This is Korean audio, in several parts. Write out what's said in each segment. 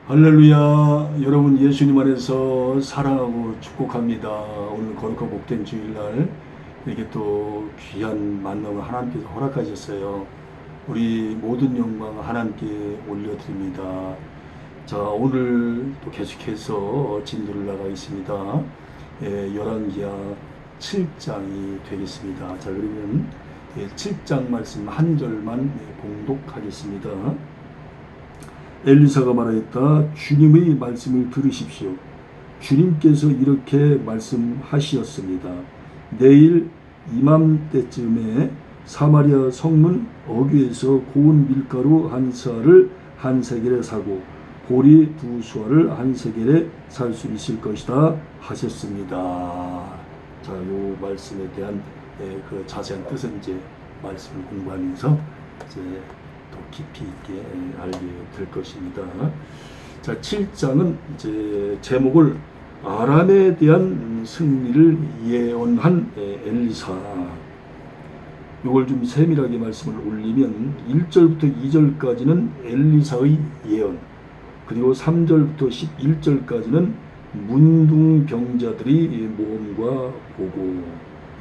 할렐루야. 여러분 예수님 안에서 사랑하고 축복합니다. 오늘 거룩하고 복된 주일날 이렇게 또 귀한 만남을 하나님께서 허락하셨어요. 우리 모든 영광 하나님께 올려드립니다. 자, 오늘 또 계속해서 진도를 나가겠습니다. 열왕기하 7장이 되겠습니다. 자, 그러면 7장 말씀 한 절만 봉독하겠습니다. 엘리사가 말하였다. 주님의 말씀을 들으십시오. 주님께서 이렇게 말씀하시었습니다. 내일 이맘때쯤에 사마리아 성문 어귀에서 고운 밀가루 한 사를 한 세겔에 사고 보리 두 수알을 한 세겔에 살 수 있을 것이다 하셨습니다. 자, 요 말씀에 대한 그 자세한 뜻은 이제 말씀을 공부하면서 이제 더 깊이 있게 알게 될 것입니다. 자, 7장은 이제 제목을 아람에 대한 승리를 예언한 엘리사. 이걸 좀 세밀하게 말씀을 올리면 1절부터 2절까지는 엘리사의 예언, 그리고 3절부터 11절까지는 문둥병자들이 모험과 보고,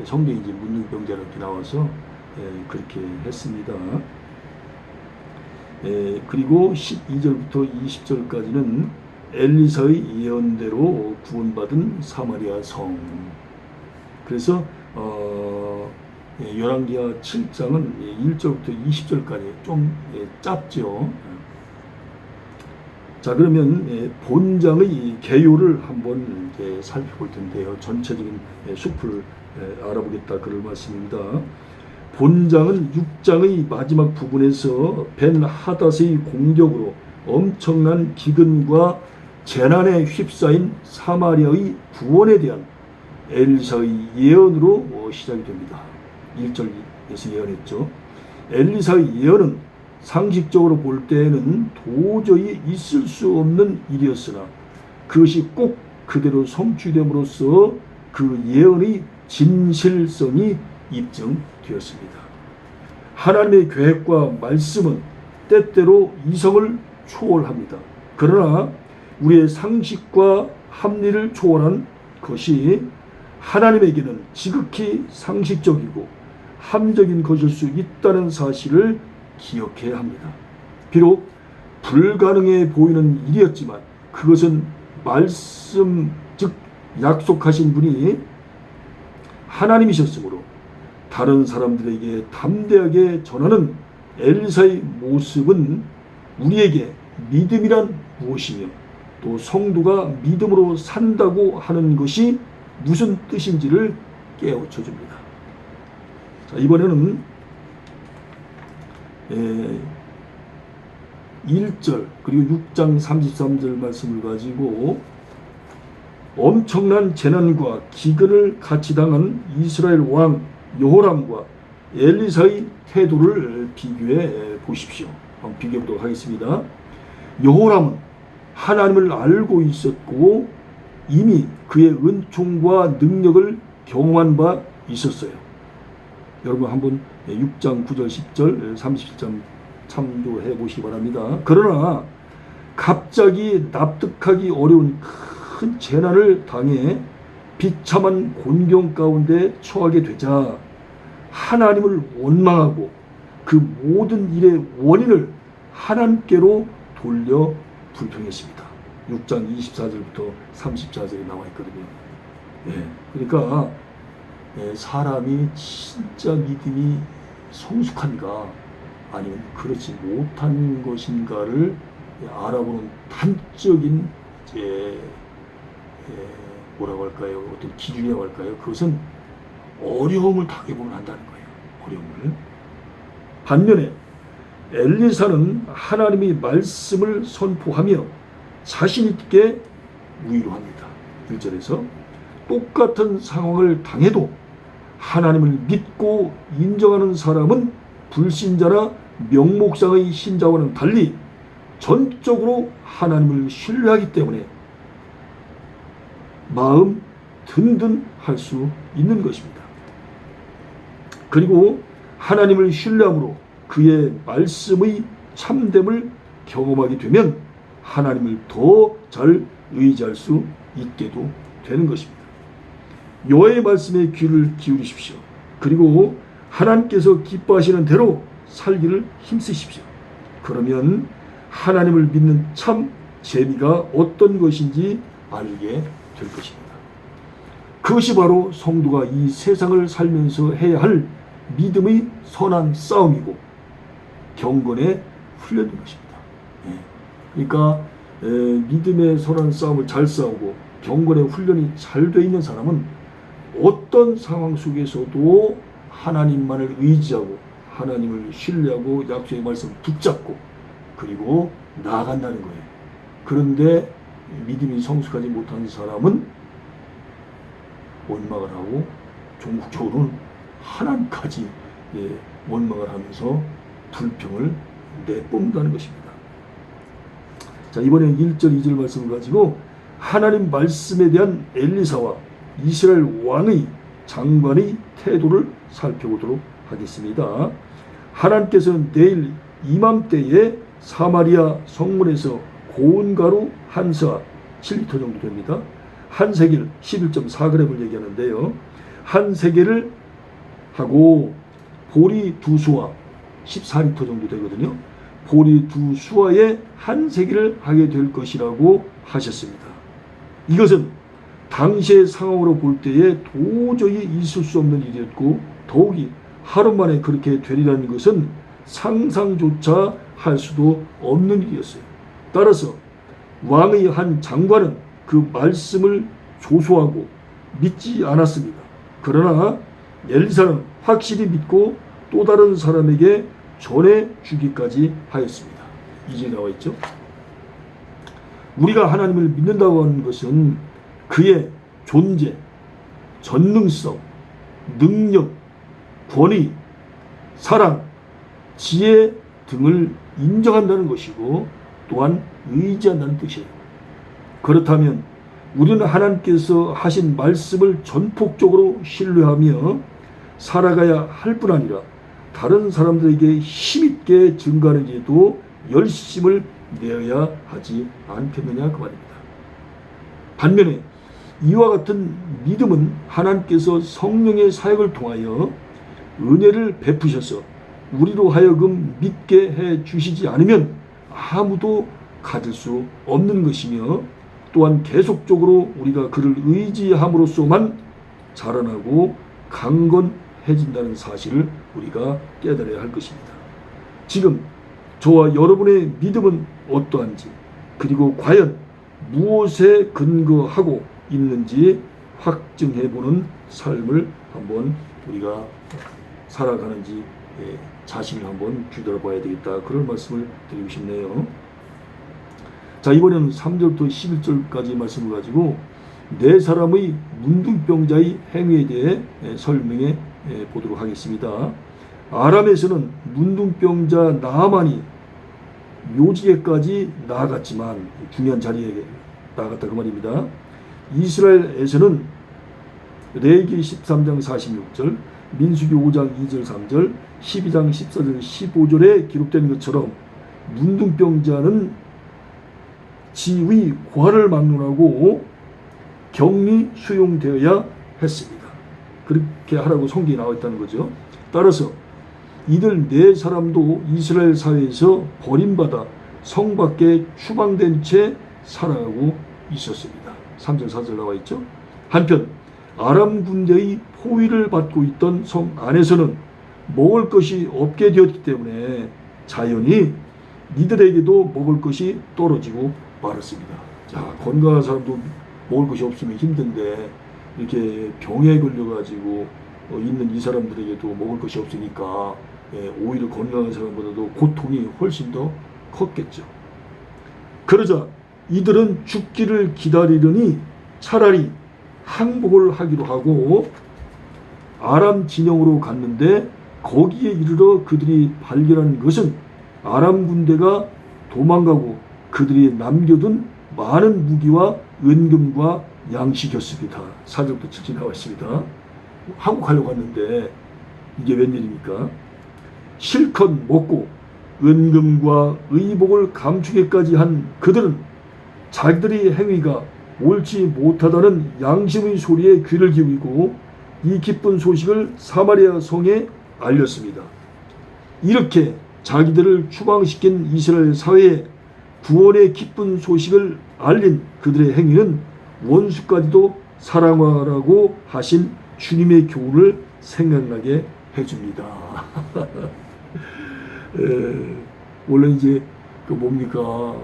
성경에 이제 문둥병자 이렇게 나와서 그렇게 했습니다. 그리고 12절부터 20절까지는 엘리사의 예언대로 구원받은 사마리아 성. 그래서 열왕기하 7장은 1절부터 20절까지 좀 짧죠. 자, 그러면 본장의 개요를 한번 살펴볼 텐데요. 전체적인 숲을 알아보겠다 그럴 말씀입니다. 본장은 6장의 마지막 부분에서 벤하닷의 공격으로 엄청난 기근과 재난에 휩싸인 사마리아의 구원에 대한 엘리사의 예언으로 시작이 됩니다. 1절에서 예언했죠. 엘리사의 예언은 상식적으로 볼 때에는 도저히 있을 수 없는 일이었으나 그것이 꼭 그대로 성취됨으로써 그 예언의 진실성이 입증되었습니다. 하나님의 계획과 말씀은 때때로 이성을 초월합니다. 그러나 우리의 상식과 합리를 초월한 것이 하나님에게는 지극히 상식적이고 합리적인 것일 수 있다는 사실을 기억해야 합니다. 비록 불가능해 보이는 일이었지만 그것은 말씀, 즉 약속하신 분이 하나님이셨으므로 다른 사람들에게 담대하게 전하는 엘리사의 모습은 우리에게 믿음이란 무엇이며 또 성도가 믿음으로 산다고 하는 것이 무슨 뜻인지를 깨우쳐 줍니다. 자, 이번에는 1절 그리고 6장 33절 말씀을 가지고 엄청난 재난과 기근을 같이 당한 이스라엘 왕 여호람과 엘리사의 태도를 비교해 보십시오. 한번 비교해 보도록 하겠습니다. 여호람은 하나님을 알고 있었고 이미 그의 은총과 능력을 경험한 바 있었어요. 여러분 한번 6장 9절 10절 37장 참조해 보시기 바랍니다. 그러나 갑자기 납득하기 어려운 큰 재난을 당해 비참한 곤경 가운데 처하게 되자 하나님을 원망하고 그 모든 일의 원인을 하나님께로 돌려 불평했습니다. 6장 24절부터 34절에 나와 있거든요. 그러니까 사람이 진짜 믿음이 성숙한가 아니면 그렇지 못한 것인가를 알아보는 단적인 뭐라고 할까요? 어떤 기준이라고 할까요? 그것은 어려움을 당해보면 한다는 거예요. 어려움을. 반면에 엘리사는 하나님의 말씀을 선포하며 자신 있게 위로합니다. 1절에서 똑같은 상황을 당해도 하나님을 믿고 인정하는 사람은 불신자나 명목상의 신자와는 달리 전적으로 하나님을 신뢰하기 때문에 마음 든든할 수 있는 것입니다. 그리고 하나님을 신뢰함으로 그의 말씀의 참됨을 경험하게 되면 하나님을 더 잘 의지할 수 있게도 되는 것입니다. 여호와의 말씀에 귀를 기울이십시오. 그리고 하나님께서 기뻐하시는 대로 살기를 힘쓰십시오. 그러면 하나님을 믿는 참 재미가 어떤 것인지 알게 될 것입니다. 그것이 바로 성도가 이 세상을 살면서 해야 할 믿음의 선한 싸움이고 경건의 훈련인 것입니다. 그러니까 믿음의 선한 싸움을 잘 싸우고 경건의 훈련이 잘 돼 있는 사람은 어떤 상황 속에서도 하나님만을 의지하고 하나님을 신뢰하고 약속의 말씀을 붙잡고 그리고 나아간다는 거예요. 그런데 믿음이 성숙하지 못한 사람은 원망을 하고 종국적으로는 하나님까지 원망을 하면서 불평을 내뿜는다는 것입니다. 자, 이번에 1절 2절 말씀을 가지고 하나님 말씀에 대한 엘리사와 이스라엘 왕의 장관의 태도를 살펴보도록 하겠습니다. 하나님께서는 내일 이맘때에 사마리아 성문에서 고운 가루 한 사 7리터 정도 됩니다. 한 세겔 11.4g을 얘기하는데요. 한 세겔을 하고 보리 두 수와 14리터 정도 되거든요. 보리 두 수와에 한 세겔을 하게 될 것이라고 하셨습니다. 이것은 당시의 상황으로 볼 때에 도저히 있을 수 없는 일이었고 더욱이 하루 만에 그렇게 되리라는 것은 상상조차 할 수도 없는 일이었어요. 따라서 왕의 한 장관은 그 말씀을 조소하고 믿지 않았습니다. 그러나 엘리사는 확실히 믿고 또 다른 사람에게 전해주기까지 하였습니다. 이제 나와 있죠. 우리가 하나님을 믿는다고 하는 것은 그의 존재, 전능성, 능력, 권위, 사랑, 지혜 등을 인정한다는 것이고 또한 의지한다는 뜻이에요. 그렇다면 우리는 하나님께서 하신 말씀을 전폭적으로 신뢰하며 살아가야 할 뿐 아니라 다른 사람들에게 힘있게 증거하는데도 열심을 내어야 하지 않겠느냐 그 말입니다. 반면에 이와 같은 믿음은 하나님께서 성령의 사역을 통하여 은혜를 베푸셔서 우리로 하여금 믿게 해 주시지 않으면 아무도 가질 수 없는 것이며 또한 계속적으로 우리가 그를 의지함으로써만 자라나고 강건해진다는 사실을 우리가 깨달아야 할 것입니다. 지금 저와 여러분의 믿음은 어떠한지 그리고 과연 무엇에 근거하고 있는지 확증해보는 삶을 한번 우리가 살아가는지 자신을 한번 뒤돌아봐야 되겠다. 그런 말씀을 드리고 싶네요. 자, 이번에는 3절부터 11절까지 말씀을 가지고 네 사람의 문둥병자의 행위에 대해 설명해 보도록 하겠습니다. 아람에서는 문둥병자 나아만이 묘지에까지 나아갔지만 중요한 자리에 나아갔다 그 말입니다. 이스라엘에서는 레위기 13장 46절, 민수기 5장 2절 3절, 12장 14절 15절에 기록된 것처럼 문둥병자는 지의 고하를 막론하고 격리 수용되어야 했습니다. 그렇게 하라고 성경에 나와 있다는 거죠. 따라서 이들 네 사람도 이스라엘 사회에서 버림받아 성 밖에 추방된 채 살아가고 있었습니다. 3절 4절 나와 있죠. 한편 아람 군대의 포위를 받고 있던 성 안에서는 먹을 것이 없게 되었기 때문에 자연히 이들에게도 먹을 것이 떨어지고 말았습니다. 자, 건강한 사람도 먹을 것이 없으면 힘든데 이렇게 병에 걸려가지고 있는 이 사람들에게도 먹을 것이 없으니까 오히려 건강한 사람보다도 고통이 훨씬 더 컸겠죠. 그러자 이들은 죽기를 기다리려니 차라리 항복을 하기로 하고 아람 진영으로 갔는데 거기에 이르러 그들이 발견한 것은 아람 군대가 도망가고 그들이 남겨둔 많은 무기와 은금과 양식이었습니다. 4절부터 7절 나와 있습니다. 항복하려고 했는데 이게 웬일입니까? 실컷 먹고 은금과 의복을 감추기까지 한 그들은 자기들의 행위가 옳지 못하다는 양심의 소리에 귀를 기울이고 이 기쁜 소식을 사마리아 성에 알렸습니다. 이렇게 자기들을 추방시킨 이스라엘 사회에 구원의 기쁜 소식을 알린 그들의 행위는 원수까지도 사랑하라고 하신 주님의 교훈을 생각나게 해줍니다. 원래 이제 그 뭡니까,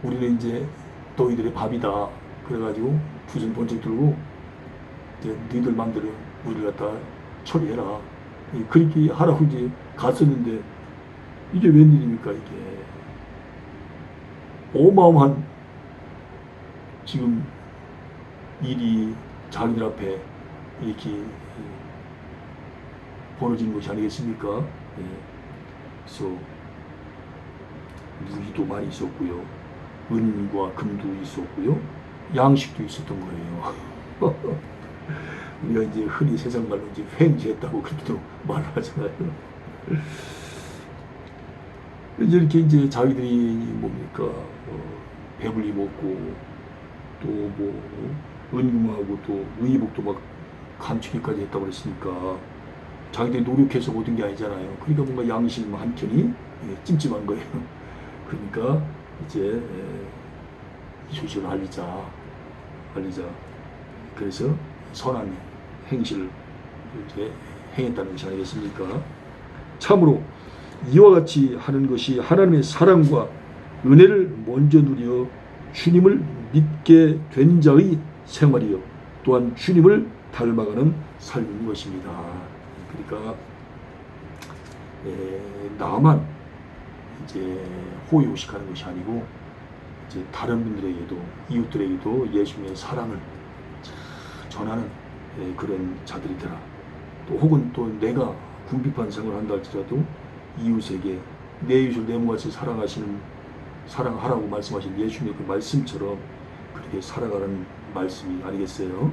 우리는 이제 너희들의 밥이다 그래가지고 부진 번쩍 들고 이제 너희들 맘대로 우리를 갖다 처리해라 그렇게 하라고 이제 갔었는데 이게 웬일입니까? 이게 어마어마한 지금 일이 자기들 앞에 이렇게 벌어진 것이 아니겠습니까? 그래서 무기도 많이 있었고요, 은과 금도 있었고요, 양식도 있었던 거예요. 우리가 이제 흔히 세상 말로 이제 횡재했다고 그렇게도 말을 하잖아요. 이제 이렇게 이제 자기들이 뭡니까, 배불리 먹고 또 뭐 은금하고 또 의복도 막 감추기까지 했다고 그랬으니까 자기들이 노력해서 얻은 게 아니잖아요. 그러니까 뭔가 양심 한켠이 찜찜한 거예요. 그러니까 이제 이 소식을 알리자. 그래서 선한 행실을 이제 행했다는 것이 아니겠습니까? 참으로 이와 같이 하는 것이 하나님의 사랑과 은혜를 먼저 누려 주님을 믿게 된 자의 생활이요, 또한 주님을 닮아가는 삶인 것입니다. 그러니까 나만 이제 호의호식하는 것이 아니고 이제 다른 분들에게도, 이웃들에게도 예수님의 사랑을 전하는 그런 자들이 되라. 또 혹은 또 내가 궁핍한 생활을 한다 할지라도 이웃에게 내 이웃을 내 몸같이 사랑하라고 말씀하신 예수님의 그 말씀처럼 그렇게 살아가는 말씀이 아니겠어요?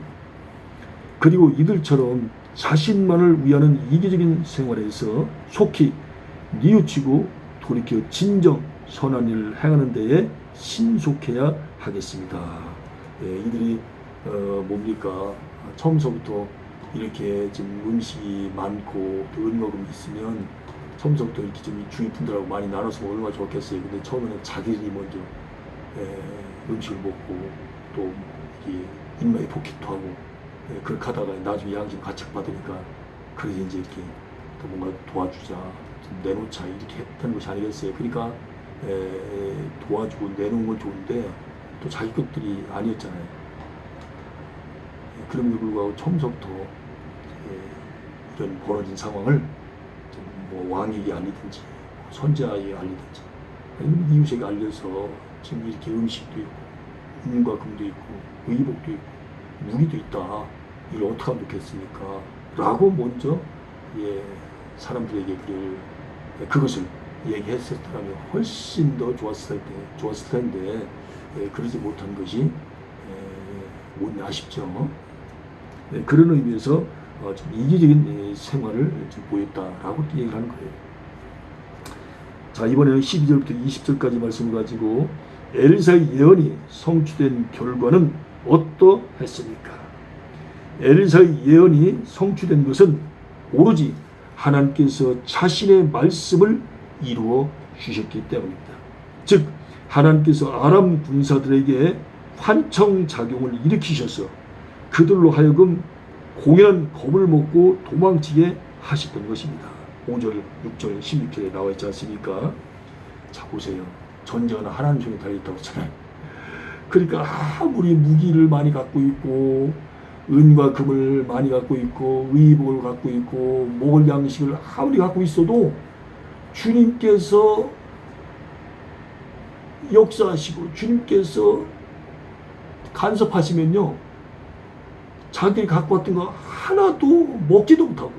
그리고 이들처럼 자신만을 위하는 이기적인 생활에서 속히 뉘우치고 돌이켜 진정 선한 일을 행하는 데에 신속해야 하겠습니다. 이들이 뭡니까, 처음서부터 이렇게 좀 음식이 많고 또 은먹음이 있으면 처음서부터 이렇게 좀 주위 분들하고 많이 나눠서 얼마나 좋겠어요. 근데 처음에는 자기들이 먼저 음식을 먹고 또 인마의 포켓도 하고 그렇게 하다가 나중에 양심 가책 받으니까 그래서 이제 이렇게 또 뭔가 도와주자, 좀 내놓자 이렇게 했다는 것이 아니겠어요. 그러니까 도와주고 내놓은 건 좋은데 또 자기 것들이 아니었잖아요. 그럼에도 불구하고 처음부터 이런 벌어진 상황을 뭐 왕에게 알리든지 선지자에게 알리든지 아니면 이웃에게 알려서 지금 이렇게 음식도 있고 은과 금도 있고 의복도 있고 무기도 있다, 이걸 어떻게 하면 좋겠습니까? 라고 먼저 사람들에게 그것을 얘기했었더라면 훨씬 더 좋았을 텐데 그러지 못한 것이 못 아쉽죠. 그런 의미에서 좀 이기적인 생활을 좀 보였다라고 얘기를 하는 거예요. 자, 이번에는 12절부터 20절까지 말씀을 가지고 엘리사의 예언이 성취된 결과는 어떠했습니까? 엘리사의 예언이 성취된 것은 오로지 하나님께서 자신의 말씀을 이루어 주셨기 때문입니다. 즉 하나님께서 아람 군사들에게 환청작용을 일으키셔서 그들로 하여금 공연한 겁을 먹고 도망치게 하셨던 것입니다. 5절, 6절, 16절에 나와 있지 않습니까? 자, 보세요. 전쟁은 하나님 손에 달려있다고 했잖아요. 그러니까 아무리 무기를 많이 갖고 있고 은과 금을 많이 갖고 있고 의복을 갖고 있고 먹을 양식을 아무리 갖고 있어도 주님께서 역사하시고 주님께서 간섭하시면요, 자기들이 갖고 왔던 거 하나도 먹지도 못하고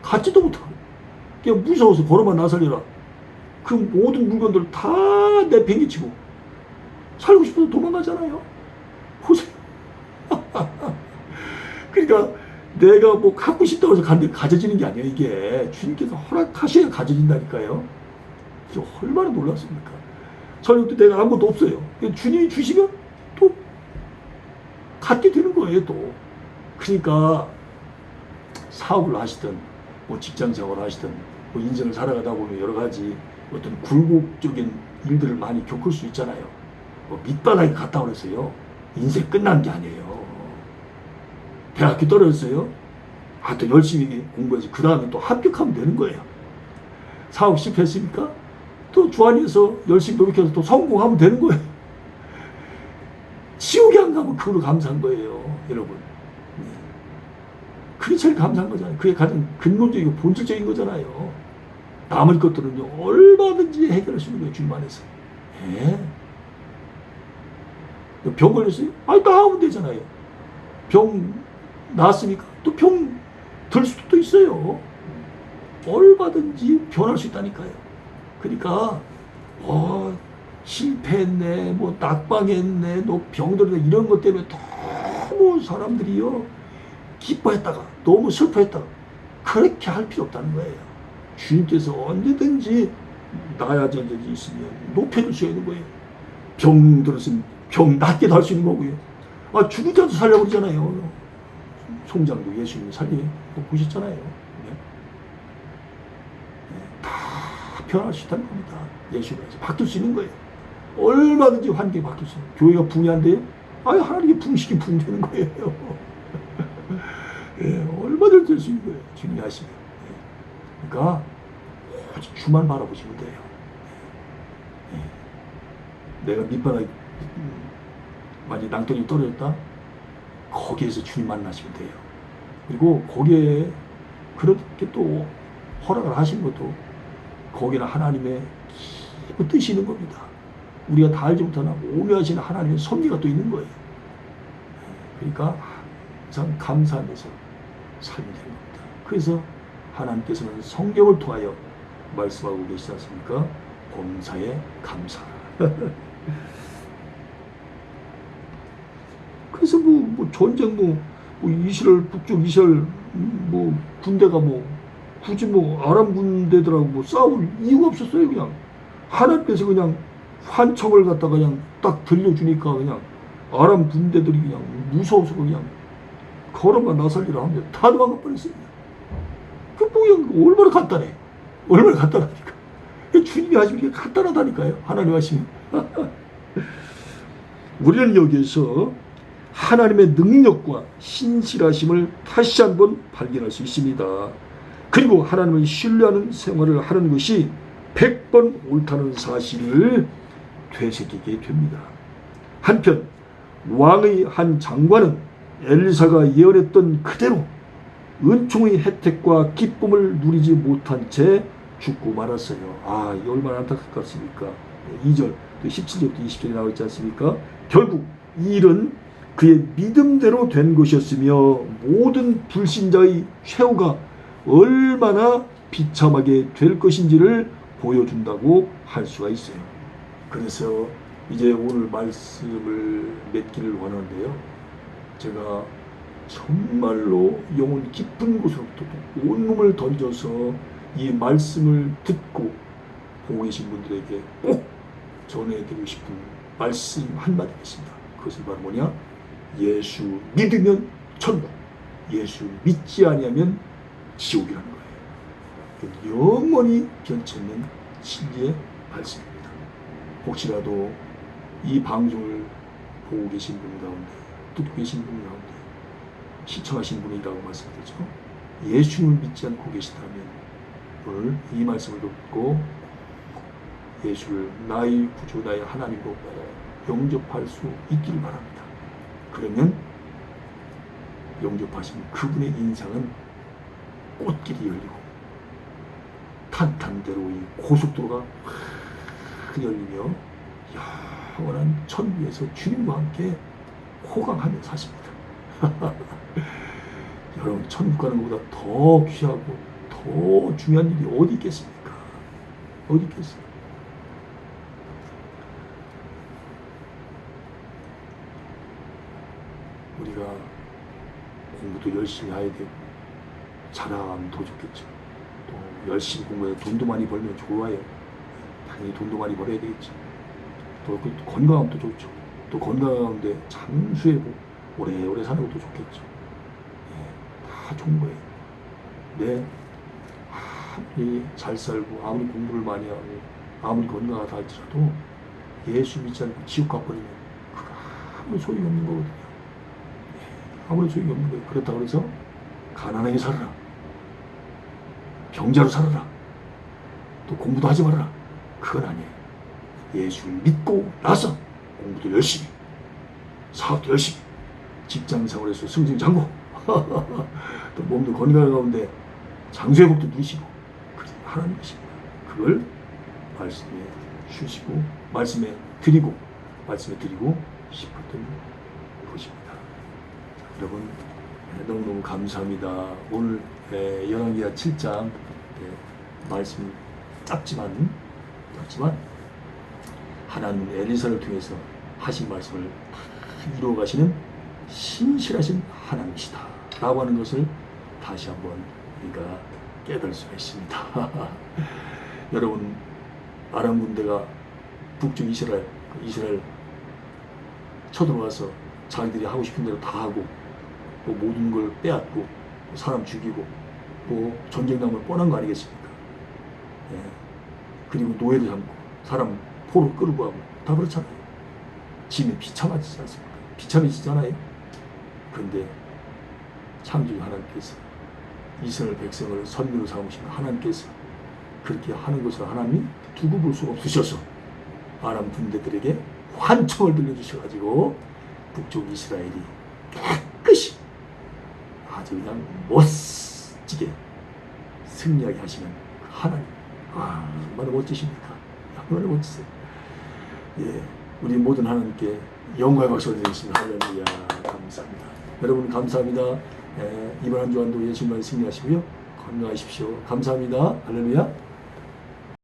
갖지도 못하고 그냥 무서워서 걸어만 나서려라 그 모든 물건들 다 내팽개치고 살고 싶어서 도망가잖아요. 보세요. 그러니까 내가 뭐 갖고 싶다고 해서 가져지는 게 아니에요. 이게 주님께서 허락하셔야 가져진다니까요. 얼마나 놀랐습니까? 설령 내가 아무것도 없어요. 주님이 주시면 또 갖게 되는 거예요, 또. 그러니까 사업을 하시든 뭐 직장 생활을 하시든 뭐 인생을 살아가다 보면 여러 가지 어떤 굴곡적인 일들을 많이 겪을 수 있잖아요. 뭐 밑바닥에 갔다 그랬어요. 인생 끝난 게 아니에요. 대학교 떨어졌어요. 또 열심히 공부해서 그 다음에 또 합격하면 되는 거예요. 사업 실패했으니까 또 주안에서 열심히 노력해서 또 성공하면 되는 거예요. 지옥에 안 가면 그걸로 감사한 거예요, 여러분. 그게 제일 감사한 거잖아요. 그게 가장 근본적이고 본질적인 거잖아요. 나머지 것들은요, 얼마든지 해결할 수 있는 거예요, 주님 안에서. 예. 병 걸렸어요? 나으면 되잖아요. 병 나았으니까 또 병 들 수도 있어요. 얼마든지 변할 수 있다니까요. 그러니까 실패했네, 뭐 낙방했네, 너 병들었네, 이런 것 때문에 너무 사람들이요 기뻐했다가 너무 슬퍼했다가 그렇게 할 필요 없다는 거예요. 주님께서 언제든지 나아진 적이 있으면 높여줄 수 있는 거예요. 병 들었으면 병 낫게도 할 수 있는 거고요. 죽은 자도 살려고 그러잖아요. 송장도 예수님이 살리고 보셨잖아요. 네. 다 변할 수 있다는 겁니다. 예수님에서 바뀔 수 있는 거예요. 얼마든지 환경이 바뀔 수 있는 거예요. 교회가 붕괴한데요? 하나님께 붕시키면 붕되는 거예요. 예, 얼마든지 될 수 있는 거예요. 주님이 하시면. 예. 그러니까 오직 주만 바라보시면 돼요. 예. 내가 밑바닥에 만약 낭떠러지 떨어졌다? 거기에서 주님 만나시면 돼요. 그리고 거기에 그렇게 또 허락을 하신 것도 거기는 하나님의 깊은 뜻이 있는 겁니다. 우리가 다 알지 못하나 오묘하신 하나님의 섭리가 또 있는 거예요. 그러니까 항상 감사하면서 살면 되는 겁니다. 그래서 하나님께서는 성경을 통하여 말씀하고 계시지 않습니까? 범사에 감사. 그래서 뭐 전쟁 이스라엘 북쪽 이스라엘 군대가 굳이 아람 군대들하고 싸울 이유가 없었어요. 그냥 하나님께서 그냥 환청을 갖다가 그냥 딱 들려주니까 그냥 아람 군대들이 그냥 무서워서 그냥 걸어만 나설리라 하면 다 도망가 버렸습니다. 그냥 얼마나 간단해. 얼마나 간단하니까. 주님이 하시면 이게 간단하다니까요. 하나님 하시면. 우리는 여기에서 하나님의 능력과 신실하심을 다시 한번 발견할 수 있습니다. 그리고 하나님을 신뢰하는 생활을 하는 것이 100번 옳다는 사실을 되새기게 됩니다. 한편 왕의 한 장관은 엘리사가 예언했던 그대로 은총의 혜택과 기쁨을 누리지 못한 채 죽고 말았어요. 이 얼마나 안타깝습니까? 2절, 17절부터 20절에 나와 있지 않습니까? 결국 이 일은 그의 믿음대로 된 것이었으며 모든 불신자의 최후가 얼마나 비참하게 될 것인지를 보여준다고 할 수가 있어요. 그래서 이제 오늘 말씀을 맺기를 원하는데요. 제가 정말로 영혼 깊은 곳으로부터 온몸을 던져서 이 말씀을 듣고 보고 계신 분들에게 꼭 전해드리고 싶은 말씀 한마디 있습니다. 그것은 바로 뭐냐? 예수 믿으면 천국, 예수 믿지 아니하면 지옥이라는 거예요. 영원히 변치 않는 진리의 말씀입니다. 혹시라도 이 방송을 보고 계신 분 가운데, 듣고 계신 분 가운데 시청하신 분이라고 말씀드리죠. 예수님을 믿지 않고 계시다면 오늘 이 말씀을 듣고 예수를 나의 구주, 나의 하나님으로 영접할 수 있기를 바랍니다. 그러면 영접하신 그분의 인상은 꽃길이 열리고 탄탄대로 이 고속도로가 열리며 영원한 천국에서 주님과 함께 호강하며 사십니다. 여러분, 천국 가는 것보다 더 귀하고 더 중요한 일이 어디 있겠습니까? 어디 있겠습니까? 우리가 공부도 열심히 해야 되고 잘하면 더 좋겠죠. 또 열심히 공부해서 돈도 많이 벌면 좋아요. 당연히 돈도 많이 벌어야 되겠죠. 또 그 건강함도 좋죠. 또 건강한데 장수해고 오래오래 사는 것도 좋겠죠. 예, 다 좋은 거예요. 네, 아무리 잘 살고 아무리 공부를 많이 하고 아무리 건강하다 할지라도 예수 믿지 않고 지옥 가버리면 그거 아무 소용이 없는 거거든요. 예, 아무런 소용이 없는 거예요. 그렇다고 해서 가난하게 살아라, 병자로 살아라, 또 공부도 하지 말아라, 그건 아니에요. 예수를 믿고 나서 공부도 열심히, 사업도 열심히, 직장생활에서 승승장구, 또 몸도 건강한 가운데 장수회복도 누리시고, 그게 하나님 것입니다. 그걸 말씀해 주시고 말씀해 드리고 싶었던 것입니다. 자, 여러분 너무너무 감사합니다. 오늘 열왕기하 7장 말씀 짧지만 하나님 엘리사를 통해서 하신 말씀을 이루어 가시는 신실하신 하나님이시다 라고 하는 것을 다시 한번 우리가 깨달을 수가 있습니다. 여러분, 아람 군대가 북쪽 이스라엘 쳐들어와서 자기들이 하고 싶은 대로 다 하고 뭐 모든 걸 빼앗고 사람 죽이고 뭐 전쟁 나면 뻔한 거 아니겠습니까? 예. 그리고 노예도 잡고 사람 포로 끌고 가고 다 그렇잖아요. 짐이 비참하지 않습니까? 비참해지잖아요. 그런데 창조주 하나님께서 이스라엘 백성을 선미로 삼으시는 하나님께서 그렇게 하는 것을 하나님이 두고 볼 수가 없으셔서 아람 군대들에게 환청을 들려주셔가지고 북쪽 이스라엘이 깨끗이 아주 그냥 멋지게 승리하게 하시는 하나님. 얼마나 멋지십니까? 얼마나 멋지세요. 예, 우리 모든 하나님께 영광의 박수를 드리겠습니다. 할렐루야. 감사합니다. 여러분 감사합니다. 이번 한 주간도 예수님만 승리하시고요. 건강하십시오. 감사합니다. 할렐루야.